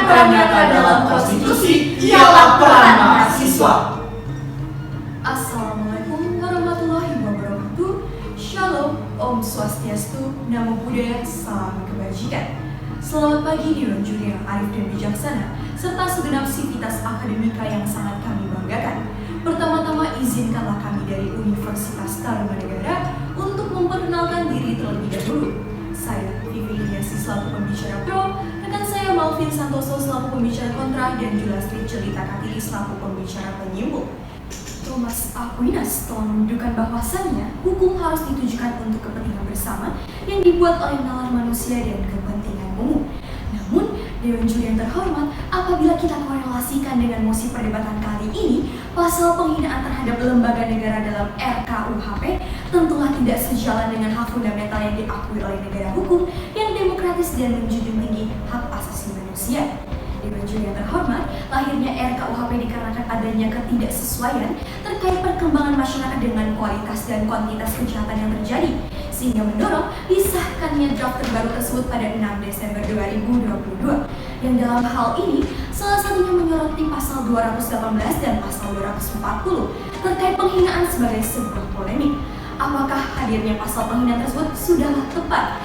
peran nyata dalam konstitusi ialah peran mahasiswa. Assalamualaikum warahmatullahi wabarakatuh. Shalom, Om Swastiastu, Namo Buddhaya, Salam Kebajikan. Selamat pagi Dewan Juri yang arif dan bijaksana, serta segenap sivitas akademika yang sangat kami banggakan. Pertama-tama izinkanlah kami dari Universitas Tarumanegara untuk memperkenalkan diri terlebih dahulu. Saya Vivi Iliasi selaku pembicara pro, rekan saya Malvin Santoso selaku pembicara kontra, dan Julastri Jelita Katiri selaku pembicara penyimpul. Thomas Aquinas telah menunjukkan bahwasannya hukum harus ditujukan untuk kepentingan bersama yang dibuat oleh nalar manusia dan kepentingan umum. Namun, Dewan Juri yang terhormat, apabila kita korelasikan dengan mosi perdebatan kali ini, pasal penghinaan terhadap lembaga negara dalam RKUHP tentulah tidak sejalan dengan hak fundamental yang diakui oleh negara hukum yang demokratis dan menjunjung tinggi hak asasi manusia. Dewan Juri yang terhormat, lahirnya RKUHP dikarenakan adanya ketidaksesuaian terkait perkembangan masyarakat dengan kualitas dan kuantitas kejahatan yang terjadi, sehingga mendorong disahkannya draft terbaru tersebut pada 6 Desember 2022. Yang dalam hal ini, salah satunya menyoroti pasal 218 dan pasal 240 terkait penghinaan sebagai sebuah polemik. Apakah hadirnya pasal penghinaan tersebut sudahlah tepat?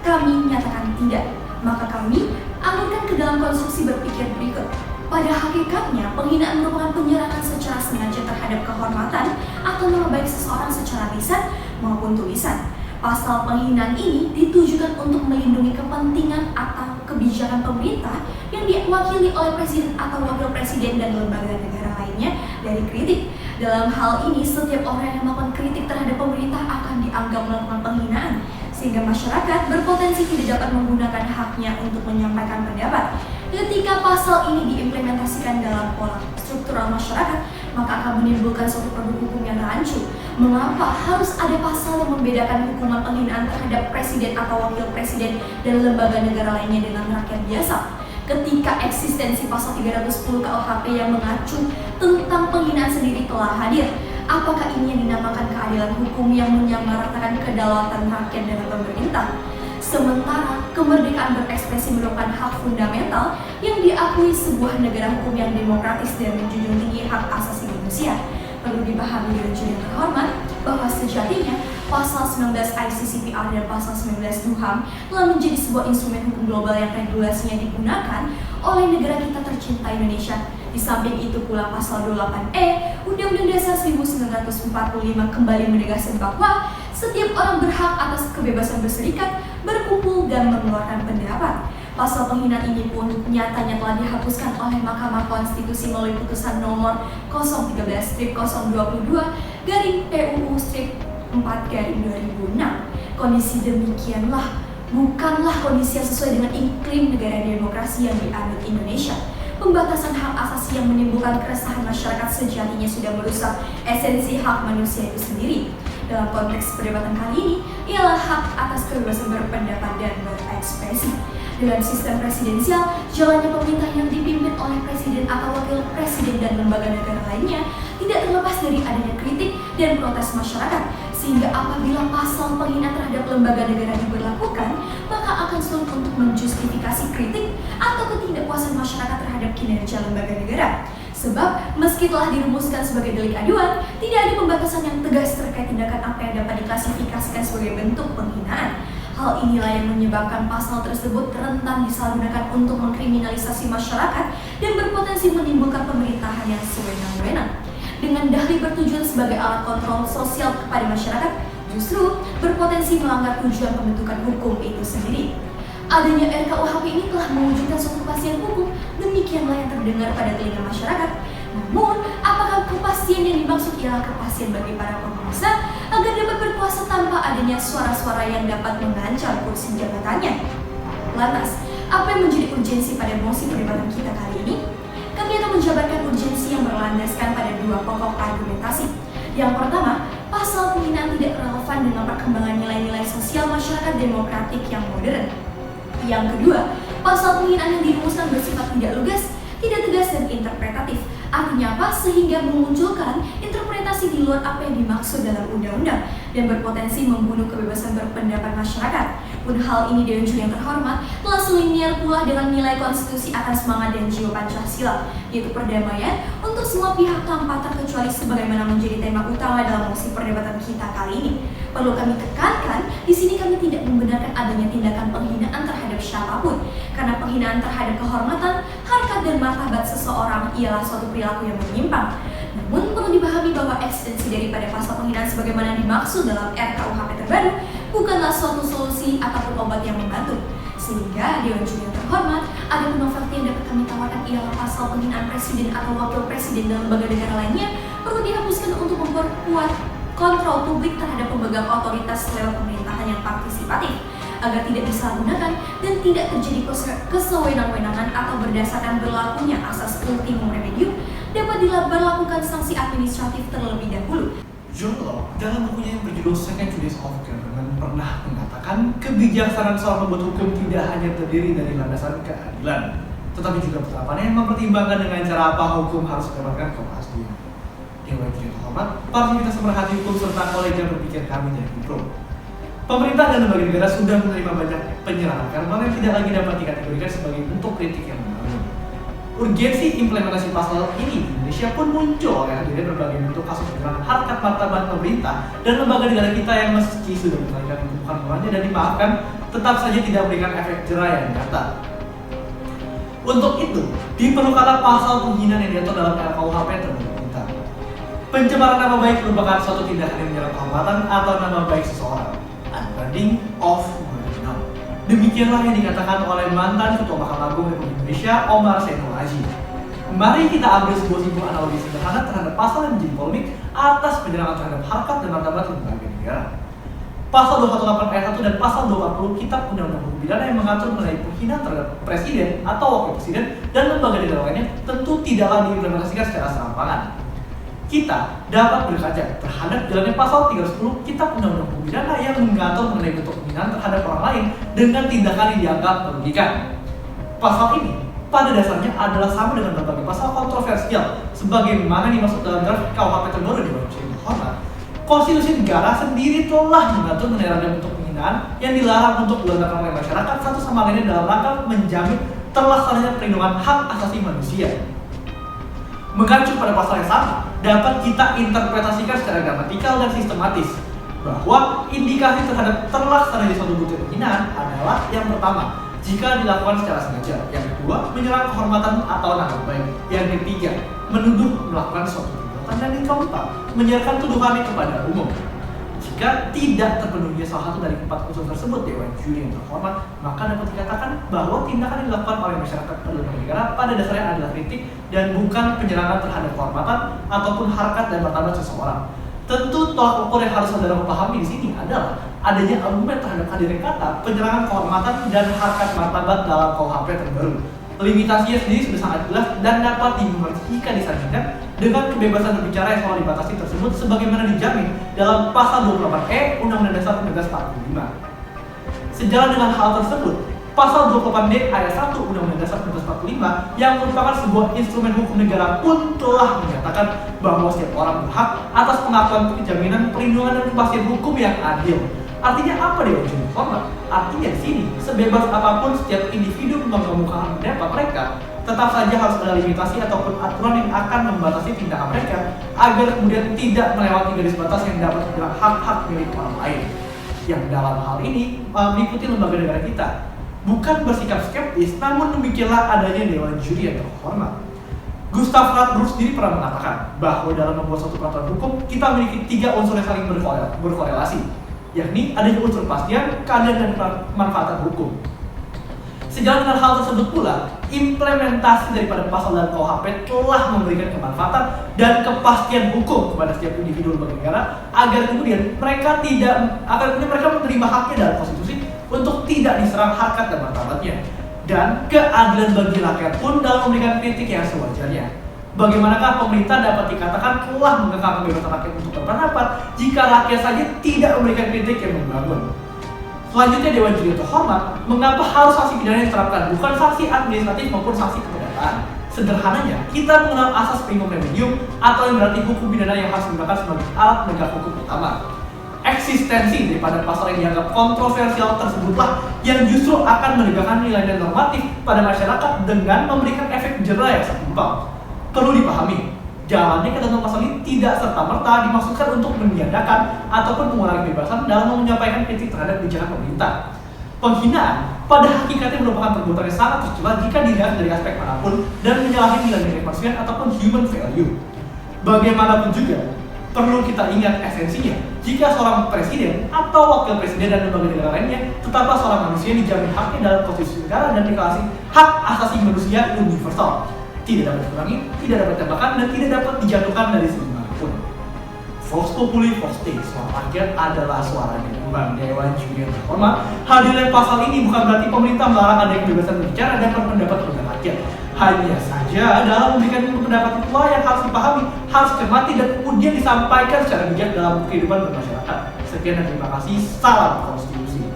Kami nyatakan tidak. Maka kami alurkan ke dalam konstruksi berpikir berikut. Pada hakikatnya, penghinaan merupakan penyerangan secara sengaja terhadap kehormatan atau nama baik seseorang secara lisan maupun tulisan. Pasal penghinaan ini ditujukan untuk melindungi kepentingan atau kebijakan pemerintah yang diwakili oleh presiden atau wakil presiden dan lembaga negara lainnya dari kritik. Dalam hal ini, setiap orang yang melakukan kritik terhadap pemerintah akan dianggap melakukan penghinaan, sehingga masyarakat berpotensi tidak dapat menggunakan haknya untuk menyampaikan pendapat. Ketika pasal ini diimplementasikan dalam pola struktural masyarakat, maka akan menimbulkan suatu produk hukum yang rancu. Mengapa harus ada pasal yang membedakan hukuman penghinaan terhadap presiden atau wakil presiden dan lembaga negara lainnya dengan rakyat biasa? Ketika eksistensi pasal 310 KUHP yang mengacu tentang penghinaan sendiri telah hadir, apakah ini yang dinamakan keadilan hukum yang menyamaratakan kedaulatan rakyat dalam pemerintah? Sementara kemerdekaan berekspresi merupakan hak fundamental yang diakui sebuah negara hukum yang demokratis dan menjunjung tinggi hak asasi manusia. Perlu dipahami Dewan Juri yang terhormat bahwa sejatinya pasal 19 ICCPR dan pasal 19 DUHAM telah menjadi sebuah instrumen hukum global yang regulasinya digunakan oleh negara kita tercinta Indonesia. Di samping itu pula pasal 28E Undang-Undang Dasar 1945 kembali menegaskan bahwa setiap orang berhak atas kebebasan berserikat, berkumpul, dan mengeluarkan pendapat. Pasal penghinaan ini pun nyatanya telah dihapuskan oleh Mahkamah Konstitusi melalui putusan nomor 013/22/PUU/4/2006. Kondisi demikianlah bukanlah kondisi yang sesuai dengan iklim negara demokrasi yang dianut Indonesia. Pembatasan hak asasi yang menimbulkan keresahan masyarakat sejatinya sudah merusak esensi hak manusia itu sendiri. Dalam konteks perdebatan kali ini, ialah hak atas kebebasan berpendapat dan berekspresi. Dalam sistem presidensial, jalannya pemerintah yang dipimpin oleh presiden atau wakil presiden dan lembaga negara lainnya tidak terlepas dari adanya kritik dan protes masyarakat, sehingga apabila pasal penghinaan terhadap lembaga negara diberlakukan, maka akan sulit untuk menjustifikasi kritik atau ketidakpuasan masyarakat terhadap kinerja lembaga negara. Sebab, meski telah dirumuskan sebagai delik aduan, tidak ada pembatasan yang tegas terkait tindakan apa yang dapat diklasifikasikan sebagai bentuk penghinaan. Hal inilah yang menyebabkan pasal tersebut rentan disalahgunakan untuk mengkriminalisasi masyarakat dan berpotensi menimbulkan pemerintahan yang sewenang-wenang. Dengan dalih bertujuan sebagai alat kontrol sosial kepada masyarakat, justru berpotensi melanggar tujuan pembentukan hukum itu sendiri. Adanya RKUHP ini telah mewujudkan suatu kepastian hukum, demikianlah yang terdengar pada telinga masyarakat. Namun, apakah kepastian yang dimaksud ialah kepastian bagi para penguasa agar dapat berkuasa tanpa adanya suara-suara yang dapat mengancam kursi jabatannya? Lantas, apa yang menjadi urgensi pada mosi perdebatan kita kali ini? Kami akan menjabarkan urgensi yang berlandaskan pada dua pokok argumentasi. Yang pertama, pasal penghinaan tidak relevan dengan perkembangan nilai-nilai sosial masyarakat demokratik yang modern. Yang kedua, pasal penghinaan yang dirumuskan bersifat tidak lugas, tidak tegas dan interpretatif. Artinya apa? Sehingga memunculkan interpretasi di luar apa yang dimaksud dalam undang-undang. dan berpotensi membunuh kebebasan berpendapat masyarakat. Pun hal ini Dewan Juri yang terhormat telah selinier pula dengan nilai konstitusi akan semangat dan jiwa Pancasila, yaitu perdamaian untuk semua pihak tanpa terkecuali sebagaimana menjadi tema utama dalam mosi perdebatan kita kali ini. Perlu kami tekankan, di sini kami tidak membenarkan adanya tindakan penghinaan terhadap siapapun, karena penghinaan terhadap kehormatan, harkat dan martabat seseorang ialah suatu perilaku yang menyimpang. Namun perlu dipahami bahwa eksistensi daripada pasal penghinaan sebagaimana dimaksud dalam RKUHP terbaru bukanlah suatu solusi ataupun obat yang membantu. Sehingga Dewan Juri yang terhormat, ada fakta yang dapat kami tawarkan ialah pasal penghinaan presiden atau wakil presiden dan lembaga negara lainnya perlu dihapuskan untuk memperkuat kontrol publik terhadap pemegang otoritas lewat pemerintahan yang partisipatif, agar tidak disalahgunakan dan tidak terjadi kesewenang-wenangan atau berdasarkan berlakunya asas ultimum remedium dapat diberlakukan sanksi administratif terlebih dahulu. John Locke dalam bukunya yang berjudul Second Justice of Government pernah mengatakan kebijaksanaan soal membuat hukum tidak hanya terdiri dari landasan keadilan, tetapi juga penerapannya yang mempertimbangkan dengan cara apa hukum harus mendapatkan kepastian. Dewan Juri terhormat, parsialitas pemerhati hukum serta kolega berpikir kami dari Pro. Pemerintah dan lembaga negara sudah menerima banyak penyerangan verbal yang tidak lagi dapat dikategorikan sebagai bentuk kritik yang membangun. Urgensi implementasi pasal ini di Indonesia pun muncul oleh hadirnya berbagai bentuk kasus penyerangan harkat martabat pemerintah dan lembaga negara kita yang meski sudah mengalihkan bukan moralnya dan dimaafkan, tetap saja tidak memberikan efek jera yang nyata. Untuk itu, diperlukanlah pasal penghinaan yang diatur dalam RKUHP terbaru kita. Pencemaran nama baik merupakan suatu tindakan yang menyerang kehormatan atau nama baik seseorang. Unbanding of Marginal. Demikianlah yang dikatakan oleh mantan Ketua Mahkamah Agung Republik Indonesia Omar Zainul Aji. Mari kita ambil sebuah simpul analogi sederhana terhadap pasal yang menjadi polemik atas penyerangan terhadap harkat dan martabat lembaga negara. Pasal 218 ayat 1 dan pasal 240 Kitab Undang-Undang Hukum Pidana yang mengatur mengenai penghinaan terhadap presiden atau wakil presiden dan lembaga negara lainnya tentu tidaklah diimplementasikan secara serampangan. Kita dapat berkaca terhadap jalannya pasal 310 Kitab Undang-Undang Hukum Pidana yang mengatur mengenai bentuk penghinaan terhadap orang lain dengan tindakan yang dianggap merugikan. Pasal ini pada dasarnya adalah sama dengan berbagai pasal kontroversial sebagaimana dimaksud dalam draft KUHP terbaru di Dewan Juri terhormat. Konstitusi negara sendiri telah mengatur mengenai ragam bentuk penghinaan yang dilarang untuk dilakukan oleh masyarakat satu sama lainnya dalam rangka menjamin terlaksananya perlindungan hak asasi manusia. Mengacu pada pasal yang sama, dapat kita interpretasikan secara gramatikal dan sistematis bahwa indikasi terhadap terlaksananya suatu bentuk penghinaan adalah yang pertama, jika dilakukan secara sengaja, yang kedua, menyerang kehormatan atau nama baik, yang ketiga, menuduh melakukan suatu perbuatan, dan yang keempat, menyiarkan tuduhan kepada umum. Jika tidak terpenuhi salah satu dari empat unsur tersebut Dewan Juri yang terhormat, maka dapat dikatakan bahwa tindakan yang dilakukan oleh masyarakat atau lembaga negara pada dasarnya adalah kritik dan bukan penyerangan terhadap kehormatan ataupun harkat dan martabat seseorang. Tentu tolak ukur yang harus saudara pahami di sini adalah adanya argumen terhadap hadirnya kata penyerangan kehormatan dan harkat martabat dalam KUHP terbaru. Limitasinya sendiri sudah sangat jelas dan dapat jika disandingkan dengan kebebasan berbicara yang selalu dibatasi tersebut sebagaimana dijamin dalam pasal 28E Undang-Undang Dasar 1945. Sejalan dengan hal tersebut, pasal 28D ayat 1 Undang-Undang Dasar 1945 yang merupakan sebuah instrumen hukum negara pun telah menyatakan bahwa setiap orang berhak atas pengakuan jaminan perlindungan dan kepastian hukum yang adil. Artinya apa Dewan Juri terhormat? Artinya di sini, sebebas apapun setiap individu mengemukakan pendapat mereka, tetap saja harus ada limitasi ataupun aturan yang akan membatasi tindakan mereka agar kemudian tidak melewati garis batas yang dapat dibilang hak-hak milik orang lain. Yang dalam hal ini mengikuti lembaga negara kita. Bukan bersikap skeptis, namun demikianlah adanya Dewan Juri yang terhormat. Gustav Radbruch sendiri pernah mengatakan bahwa dalam membuat suatu peraturan hukum, kita memiliki 3 unsur yang saling berkorelasi, yakni adanya unsur kepastian, keadilan, dan manfaatan hukum. Sejalan dengan hal tersebut pula, implementasi daripada pasal dalam KUHP telah memberikan kemanfaatan dan kepastian hukum kepada setiap individu lembaga negara agar kemudian mereka menerima haknya dalam konstitusi untuk tidak diserang harkat dan martabatnya, dan keadilan bagi rakyat pun dalam memberikan kritik yang sewajarnya. Bagaimanakah pemerintah dapat dikatakan telah mengekang kebebasan rakyat untuk berpendapat jika rakyat saja tidak memberikan kritik yang membangun? Selanjutnya Dewan Juri terhormat, mengapa harus sanksi pidana yang diterapkan, bukan sanksi administratif maupun sanksi keperdataan? Sederhananya, kita mengenal asas primum remedium atau yang berarti hukum pidana yang harus digunakan sebagai alat penegak hukum utama. Eksistensi daripada pasal yang dianggap kontroversial tersebutlah yang justru akan menegakkan nilai normatif pada masyarakat dengan memberikan efek jera yang setimpal. Perlu dipahami, jalannya ketentuan pasal ini tidak serta-merta dimaksudkan untuk meniadakan ataupun mengurangi kebebasan dalam menyampaikan kritik terhadap kebijakan pemerintah. Penghinaan pada hakikatnya merupakan perbuatan yang sangat tercela jika dilihat dari aspek manapun dan menyalahi nilai-nilai kemanusiaan ataupun human value. Bagaimanapun juga, perlu kita ingat esensinya, jika seorang presiden atau wakil presiden dan lembaga negara lainnya tetaplah seorang manusia dijamin haknya dalam konstitusi negara dan deklarasi hak asasi manusia universal. Tidak dapat dikurangi, tidak dapat ditambahkan, dan tidak dapat dijatuhkan dari segi manapun. Vox Populi Vox Dei, suara rakyat adalah suaranya Bang Dewan Julian terhormat. Hadirnya pasal ini bukan berarti pemerintah melarang adanya kebebasan berbicara dan berpendapat kepada rakyat. Hanya saja dalam memberikan pendapat itulah yang harus dipahami, harus cermati dan kemudian disampaikan secara bijak dalam kehidupan bermasyarakat. Sekian dan terima kasih. Salam konstitusi.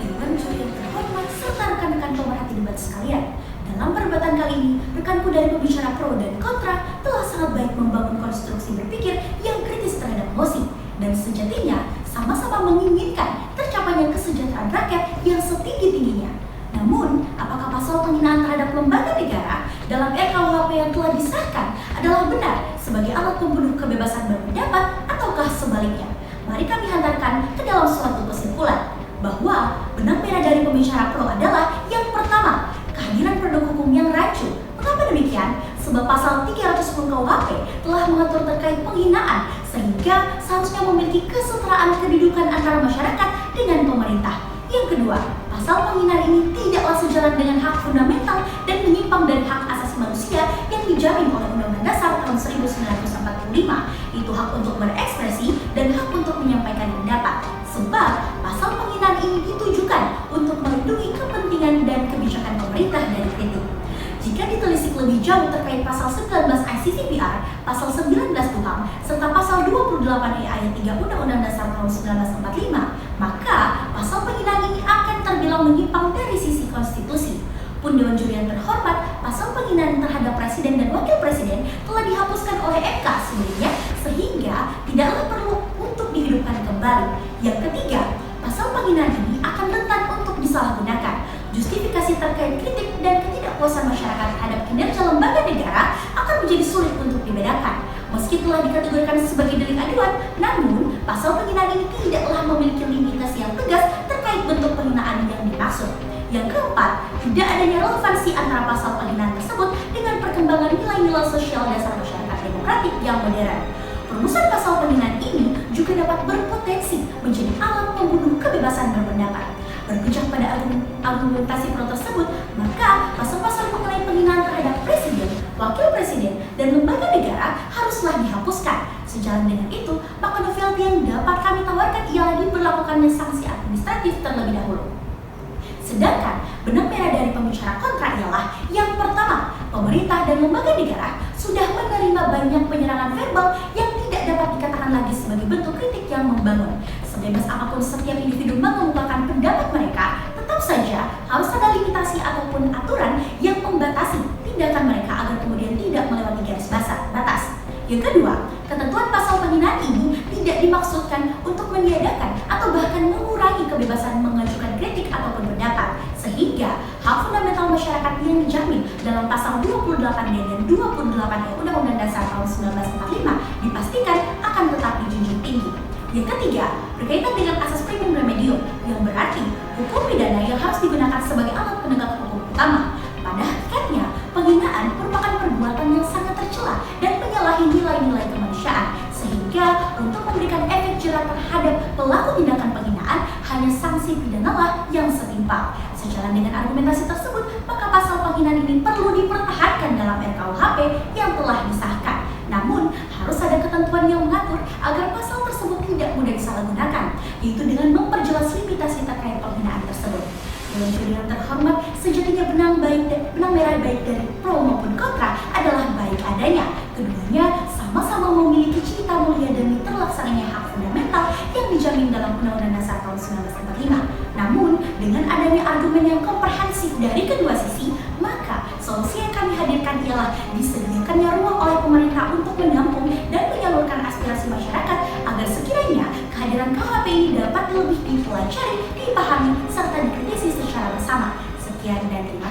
Dewan Julian terhormat serta rekan-rekan pemerhati debat sekalian. Dalam perdebatan kali ini, rekanku dari pembicara pro dan kontra telah sangat baik membangun konstruksi berpikir yang kritis terhadap emosi dan sejatinya sama-sama menginginkan tercapainya kesejahteraan rakyat yang setinggi-tingginya. Namun, apakah pasal penghinaan terhadap lembaga negara dalam RKUHP yang telah disahkan adalah benar sebagai alat pembunuh kebebasan berpendapat ataukah sebaliknya? Mari kami hantarkan ke dalam suatu kesimpulan bahwa benang merah dari pembicara pro adalah yang pertama, kehadiran produk hukum yang rancu. Mengapa demikian? Sebab pasal 310 KUHP telah mengatur terkait penghinaan sehingga seharusnya memiliki kesetaraan kedudukan antara masyarakat dengan pemerintah. Yang kedua, pasal penghinaan ini tidaklah sejalan dengan hak fundamental dan menyimpang dari hak asasi manusia yang dijamin oleh Undang-Undang Dasar tahun 1945, itu hak untuk berekspresi dan hak untuk menyampaikan pendapat. Sebab pasal penghinaan ini ditujukan untuk melindungi kepentingan dan kebijakan pemerintah dari kritik. Jika ditelisik lebih jauh terkait pasal 19 ICCPR, pasal 19 KUHP, serta pasal 28E ayat 3 Undang-Undang Dasar tahun 1945, maka pasal penghinaan ini akan terbilang menyimpang dari sisi konstitusi. Pun Dewan Julian terhormat, pasal penghinaan terhadap presiden dan wakil presiden telah dihapuskan oleh MK sebelumnya, sehingga tidaklah perlu untuk dihidupkan kembali. Yang ketiga, pasal penghinaan ini akan rentan untuk disalahgunakan. Justifikasi terkait kritik dan ketidakpuasan masyarakat terhadap kinerja lembaga negara akan menjadi sulit untuk dibedakan. Meski telah dikategorikan sebagai delik aduan, namun pasal penghinaan ini tidaklah memiliki limitasi yang tegas terkait bentuk penghinaan yang dimaksud. Yang keempat, tidak adanya relevansi antara pasal penghinaan tersebut dengan perkembangan nilai-nilai sosial dasar masyarakat demokratik yang modern. Perumusan pasal penghinaan ini juga dapat berpotensi menjadi alat pembunuh kebebasan berpendapat. Berpijak pada argumentasi pro tersebut, maka pasal-pasal mengenai penghinaan terhadap presiden, wakil presiden, dan lembaga negara haruslah dihapuskan. Sejalan dengan itu, maka novelty yang dapat kami tawarkan ialah diberlakukannya sanksi administratif terlebih dahulu. Sedangkan benang merah dari pembicara kontra ialah yang pertama, pemerintah dan lembaga negara sudah menerima banyak penyerangan verbal yang tidak dapat dikatakan lagi sebagai bentuk kritik yang membangun. Sebebas apapun setiap individu mengemukakan pendapat mereka, tetap saja harus ada limitasi ataupun aturan yang membatasi tindakan mereka agar kemudian tidak melewati garis batas. Yang kedua, ketentuan pasal penghinaan ini tidak dimaksudkan untuk meniadakan atau bahkan mengurangi kebebasan mengajukan kritik ataupun pendapat, sehingga hak fundamental masyarakat yang dijamin dalam pasal 28D dan 28E Undang-Undang Dasar tahun 1945 dipastikan akan tetap dijunjung tinggi. Yang ketiga, berkaitan dengan asas primum remedium, yang berarti hukum pidana yang harus digunakan sebagai alat penegak hukum utama. Pada hakikatnya, penghinaan merupakan perbuatan yang sangat tercela dan menyalahi nilai-nilai kemanusiaan, sehingga untuk memberikan efek jera terhadap pelaku tindakan penghinaan, hanya sanksi pidanalah yang setimpal. Sejalan dengan argumentasi tersebut, maka pasal penghinaan ini perlu dipertahankan dalam RKUHP yang telah disahkan. Namun, harus ada ketentuan yang mengatur agar pasal tersebut tidak mudah disalahgunakan, yaitu dengan memperjelas limitasi terkait penghinaan tersebut. Dewan Julian terhormat, sejatinya benang merah baik dari pro maupun kontra adalah baik adanya. Keduanya sama-sama memiliki cita mulia demi terlaksananya hak fundamental yang dijamin dalam Undang-Undang Dasar tahun 1945. Namun, dengan adanya argumen yang komprehensif dari kedua sisi, maka solusi yang kami hadirkan ialah disediakannya ruang oleh pemerintah untuk menampung dan menyalurkan aspirasi masyarakat agar sekiranya KUHP ini dapat lebih dipelajari, dipahami, serta dikritisi secara bersama. Sekian dan terima